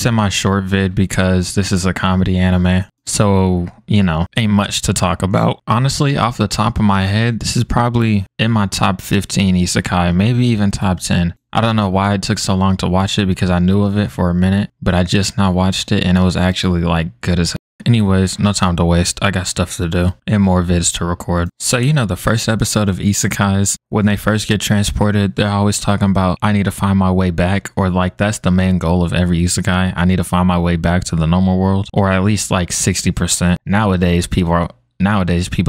semi-short vid because this is a comedy anime. So, you know, ain't much to talk about. Honestly, off the top of my head, this is probably in my top 15 isekai, maybe even top 10. I don't know why it took so long to watch it because I knew of it for a minute, but I just now watched it and it was actually like good as hell. Anyways, no time to waste. I got stuff to do and more vids to record. So, you know, the first episode of Isekais, when they first get transported, they're always talking about, I need to find my way back, or like that's the main goal of every Isekai. I need to find my way back to the normal world, or at least like 60%. Nowadays, people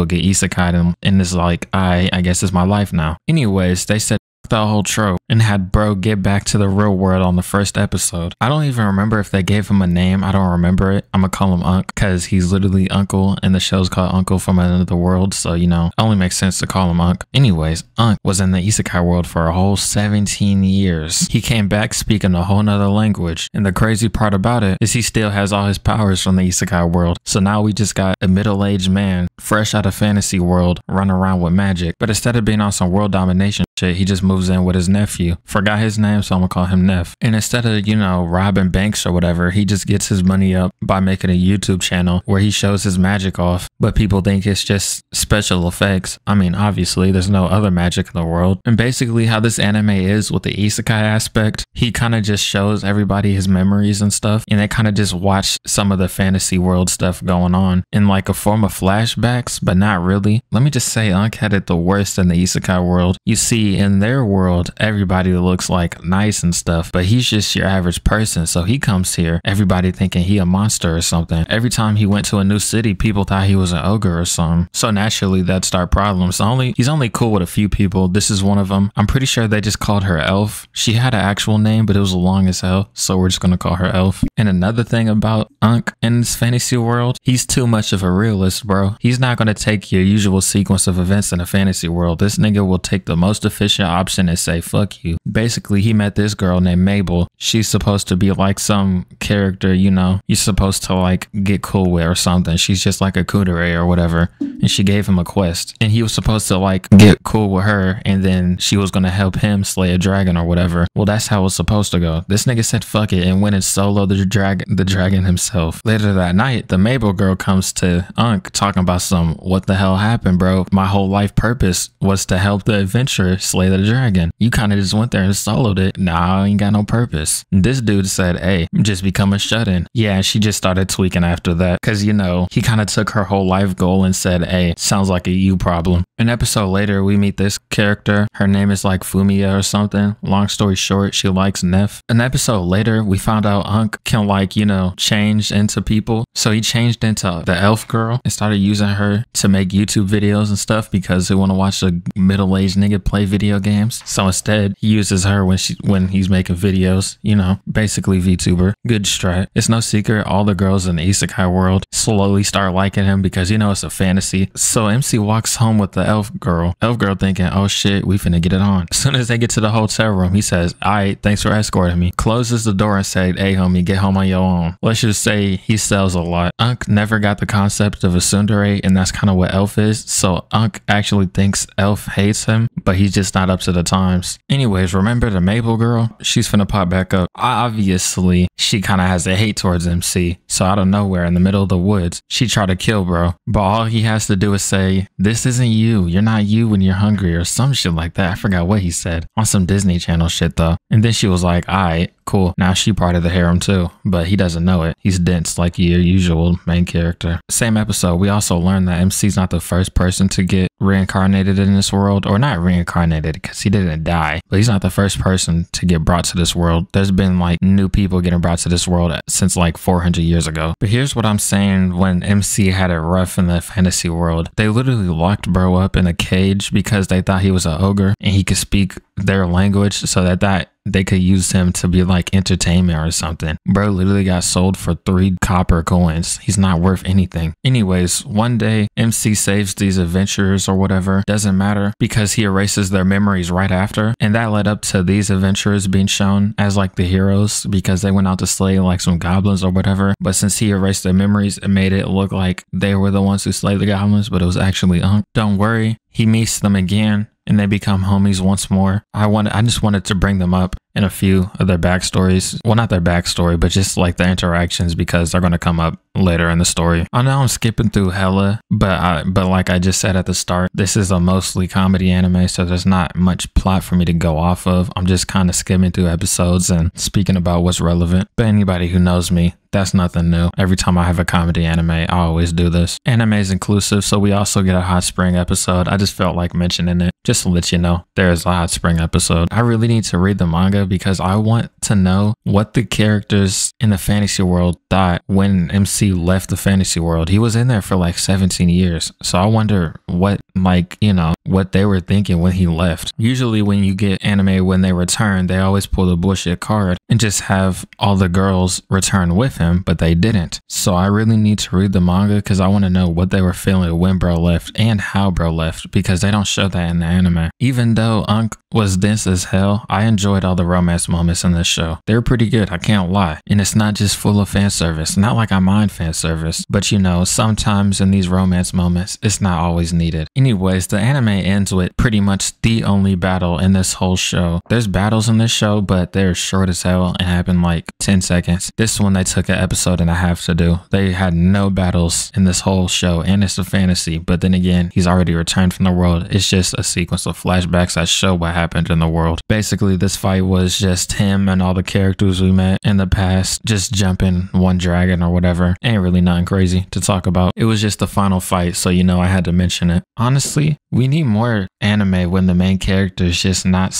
get isekai'd and it's like, I guess it's my life now. Anyways, they said the whole trope and had bro get back to the real world on the first episode. I don't even remember if they gave him a name. I don't remember it. I'm gonna call him Unk because he's literally Uncle and the show's called Uncle from Another World, so you know, it only makes sense to call him Unk. Anyways, Unk was in the isekai world for a whole 17 years. He came back speaking a whole nother language, and the crazy part about it is he still has all his powers from the isekai world. So now we just got a middle-aged man fresh out of fantasy world running around with magic, but instead of being on some world domination shit, he just moves in with his nephew. Forgot his name, so I'm gonna call him Neff. And instead of, you know, robbing banks or whatever, he just gets his money up by making a YouTube channel where he shows his magic off, but people think it's just special effects. I mean, obviously there's no other magic in the world. And basically how this anime is with the isekai aspect, he kind of just shows everybody his memories and stuff, and they kind of just watch some of the fantasy world stuff going on in like a form of flashbacks, but not really. Let me just say, Unk had it the worst in the isekai world. You see, in their world, everybody looks like nice and stuff, but he's just your average person. So he comes here, everybody thinking he a monster or something. Every time he went to a new city, people thought he was an ogre or something. So naturally, that'd start problems. He's only cool with a few people. This is one of them. I'm pretty sure they just called her Elf. She had an actual name, but it was long as hell, so we're just gonna call her Elf. And another thing about Unk in this fantasy world, he's too much of a realist, bro. He's not gonna take your usual sequence of events in a fantasy world. This nigga will take the most efficient option and say fuck you. Basically, he met this girl named Mabel. She's supposed to be like some character, you know, you're supposed to like get cool with or something. She's just like a kudere or whatever, and she gave him a quest and he was supposed to like get cool with her, and then she was gonna help him slay a dragon or whatever. Well, that's how it was supposed to go. This nigga said fuck it and went and soloed the dragon himself. Later that night, the Mabel girl comes to Unk talking about some, what the hell happened, bro? My whole life purpose was to help the adventurer slay the dragon. You kind of just went there and soloed it. Nah, I ain't got no purpose. This dude said, hey, just become a shut-in. Yeah, she just started tweaking after that because, you know, he kind of took her whole life goal and said, hey, sounds like a you problem. An episode later, we meet this character. Her name is like Fumiya or something. Long story short, she likes Neff. An episode later, we found out Unk can like, you know, change into people. So he changed into the elf girl and started using her to make YouTube videos and stuff because he want to watch a middle-aged nigga play video games. So instead, he uses her when he's making videos, you know, basically VTuber. Good strat. It's no secret, all the girls in the isekai world slowly start liking him because, you know, it's a fantasy. So MC walks home with the elf girl. Elf girl thinking, oh shit, we finna get it on. As soon as they get to the hotel room, he says, alright, thanks for escorting me. Closes the door and said, hey homie, get home on your own. Let's just say he sells a lot. Unk never got the concept of a tsundere, and that's kind of what Elf is. So Unk actually thinks Elf hates him, but he's just not up to the times. Anyways, remember the Mabel girl? She's finna pop back up. Obviously, she kind of has a hate towards MC. So out of nowhere, in the middle of the woods, she tried to kill bro. But all he has to do is say, this isn't you. You're not you when you're hungry, or some shit like that. I forgot what he said. On some Disney Channel shit though. And then she was like, alright, cool. Now she part of the harem too. But he doesn't know it. He's dense like your usual main character. Same episode, we also learned that MC's not the first person to get reincarnated in this world. Or not reincarnated because he didn't die. But he's not the first person to get brought to this world. There's been like new people getting brought to this world since like 400 years ago. But here's what I'm saying when MC had it rough in the fantasy world. They literally locked bro up in a cage because they thought he was an ogre and he could speak their language, so that they could use him to be like entertainment or something. Bro literally got sold for 3 copper coins. He's not worth anything. Anyways, one day MC saves these adventurers or whatever. Doesn't matter because he erases their memories right after. And that led up to these adventurers being shown as like the heroes because they went out to slay like some goblins or whatever. But since he erased their memories, it made it look like they were the ones who slayed the goblins, but it was actually Unk. Don't worry, he meets them again and they become homies once more. I just wanted to bring them up in a few of their backstories. Well, not their backstory, but just like the interactions, because they're going to come up later in the story. I know I'm skipping through hella, but like I just said at the start, this is a mostly comedy anime, so there's not much plot for me to go off of. I'm just kind of skimming through episodes and speaking about what's relevant. But anybody who knows me, that's nothing new. Every time I have a comedy anime, I always do this. Anime is inclusive, so we also get a Hot Spring episode. I just felt like mentioning it just to let you know there is a Hot Spring episode. I really need to read the manga because I want to know what the characters in the fantasy world thought when MC left the fantasy world. He was in there for like 17 years. So I wonder what, like, you know, what they were thinking when he left. Usually when you get anime when they return, they always pull the bullshit card and just have all the girls return with him, but they didn't. So I really need to read the manga because I want to know what they were feeling when bro left and how bro left, because they don't show that in the anime. Even though Unk was dense as hell, I enjoyed all the romance moments in this show. They were pretty good, I can't lie. And it's not just full of fan service. Not like I mind fan service, but you know, sometimes in these romance moments, it's not always needed. Anyways, the anime ends with pretty much the only battle in this whole show. There's battles in this show, but they're short as hell and happen like 10 seconds. This one they took an episode and a half to do. They had no battles in this whole show, and it's a fantasy, but then again, he's already returned from the world. It's just a sequence of flashbacks that show what happened in the world. Basically, this fight was just him and all the characters we met in the past just jumping one dragon or whatever. Ain't really nothing crazy to talk about. It was just the final fight, so you know I had to mention it. Honestly, we need more anime when the main character is just not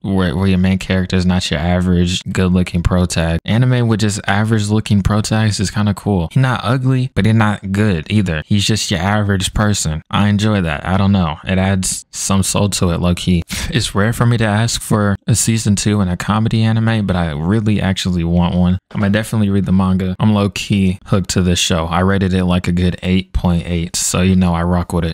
where your main character is not your average good looking pro tag. Anime with just average looking pro tags is kind of cool. He's not ugly, but he's not good either. He's just your average person. I enjoy that. I don't know. It adds some soul to it, low key. It's rare for me to ask for a season 2 in a comedy anime, but I really actually want one. I'm gonna definitely read the manga. I'm low key hooked to this show. I rated it like a good 8.8, so you know I rock with it.